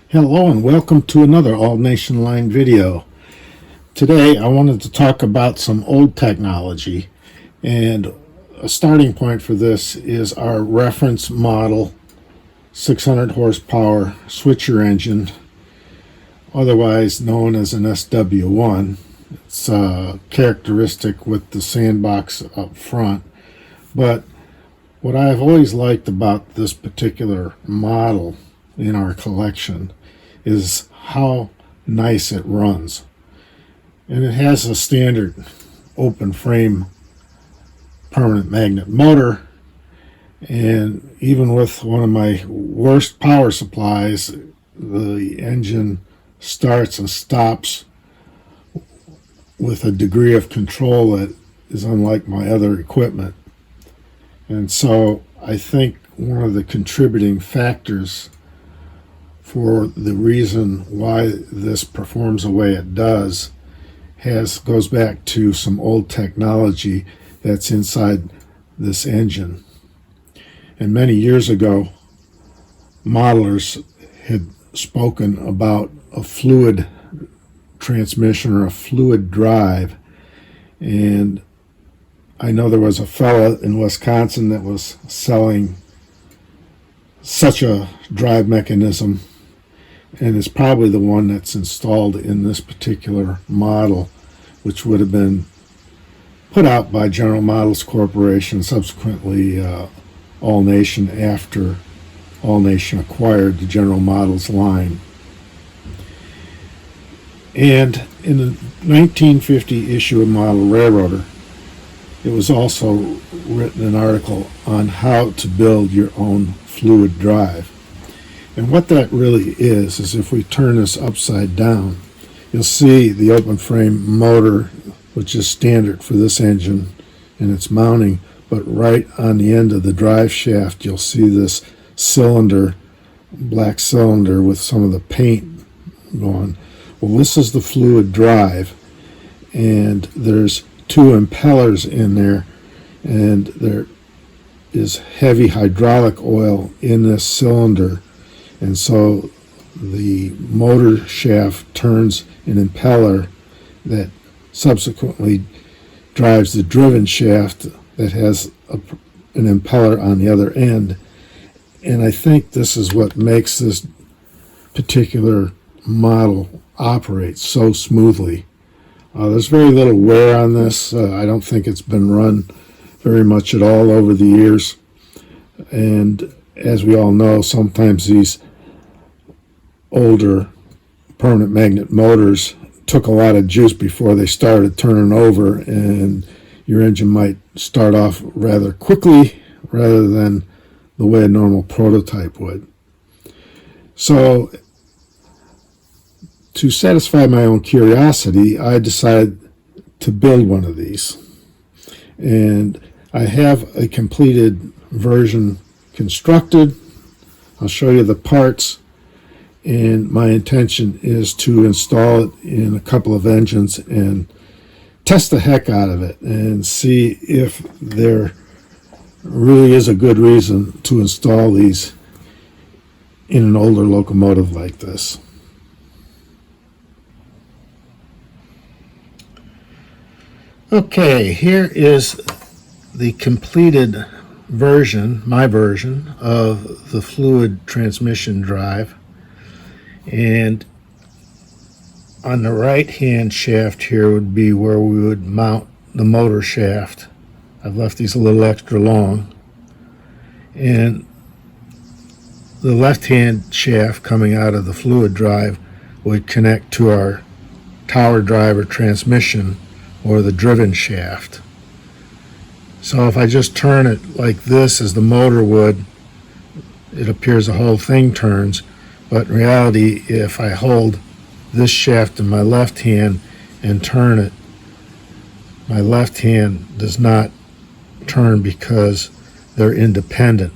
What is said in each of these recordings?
Hello and welcome to another All Nation Line video. Today I wanted to talk about some old technology, and a starting point for this is our reference model 600 horsepower switcher engine, otherwise known as an SW1. It's characteristic with the sandbox up front, but what I've always liked about this particular model in our collection is how nice it runs. And it has a standard open frame permanent magnet motor, and even with one of my worst power supplies, the engine starts and stops with a degree of control that is unlike my other equipment. And so I think one of the contributing factors for the reason why this performs the way it does goes back to some old technology that's inside this engine. And many years ago, modelers had spoken about a fluid transmission or a fluid drive, and I know there was a fella in Wisconsin that was selling such a drive mechanism, and it's probably the one that's installed in this particular model, which would have been put out by General Models Corporation, subsequently All Nation, after All Nation acquired the General Models line. And in the 1950 issue of Model Railroader, it was also written an article on how to build your own fluid drive. And what that really is if we turn this upside down, you'll see the open frame motor, which is standard for this engine in its mounting, but right on the end of the drive shaft you'll see this cylinder, black cylinder with some of the paint going. Well, this is the fluid drive, and there's two impellers in there, and there is heavy hydraulic oil in this cylinder, and so the motor shaft turns an impeller that subsequently drives the driven shaft that has an impeller on the other end. And I think this is what makes this particular model operate so smoothly. There's very little wear on this. I don't think it's been run very much at all over the years. And as we all know, sometimes these older permanent magnet motors took a lot of juice before they started turning over, and your engine might start off rather quickly rather than the way a normal prototype would. So to satisfy my own curiosity, I decided to build one of these, and I have a completed version constructed. I'll show you the parts, and my intention is to install it in a couple of engines and test the heck out of it and see if there really is a good reason to install these in an older locomotive like this. Okay, here is the completed version, my version, of the fluid transmission drive. And on the right hand shaft here would be where we would mount the motor shaft. I've left these a little extra long. And the left hand shaft coming out of the fluid drive would connect to our tower drive or transmission, or the driven shaft. So if I just turn it like this as the motor would, it appears the whole thing turns. But in reality, if I hold this shaft in my left hand and turn it, my left hand does not turn because they're independent.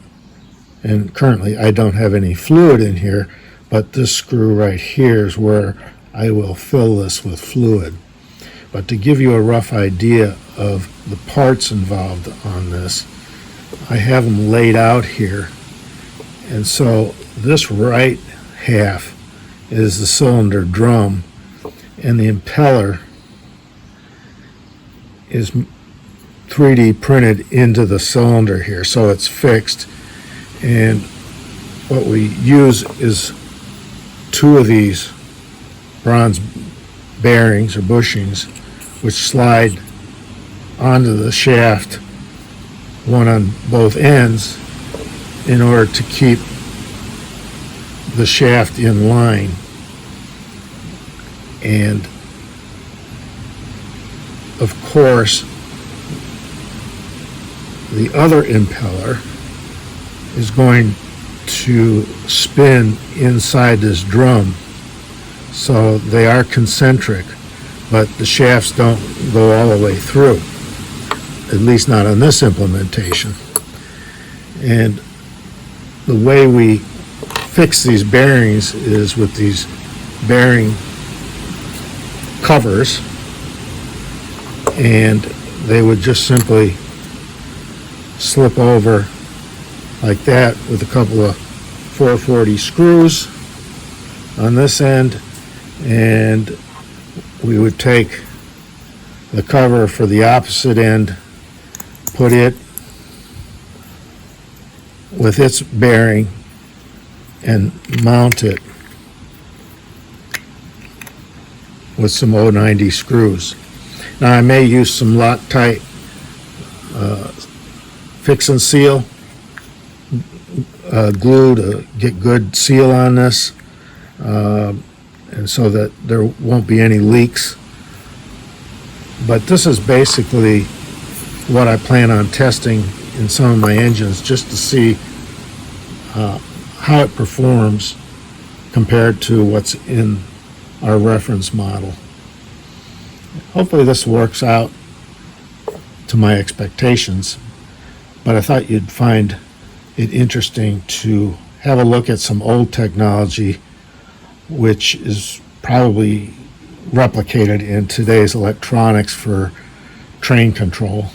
And currently I don't have any fluid in here, but this screw right here is where I will fill this with fluid. But to give you a rough idea of the parts involved on this, I have them laid out here. And so this right half is the cylinder drum, and the impeller is 3D printed into the cylinder here, so it's fixed. And what we use is 2 of these bronze bearings or bushings, which slide onto the shaft, one on both ends, in order to keep the shaft in line. And of course, the other impeller is going to spin inside this drum, so they are concentric, but the shafts don't go all the way through, at least not on this implementation. And the way we fix these bearings is with these bearing covers, and they would just simply slip over like that with a couple of 440 screws on this end, and we would take the cover for the opposite end, put it with its bearing, and mount it with some 090 screws. Now I may use some Loctite fix and seal glue to get good seal on this, and so that there won't be any leaks. But this is basically what I plan on testing in some of my engines, just to see how it performs compared to what's in our reference model. Hopefully this works out to my expectations, but I thought you'd find it interesting to have a look at some old technology which is probably replicated in today's electronics for train control.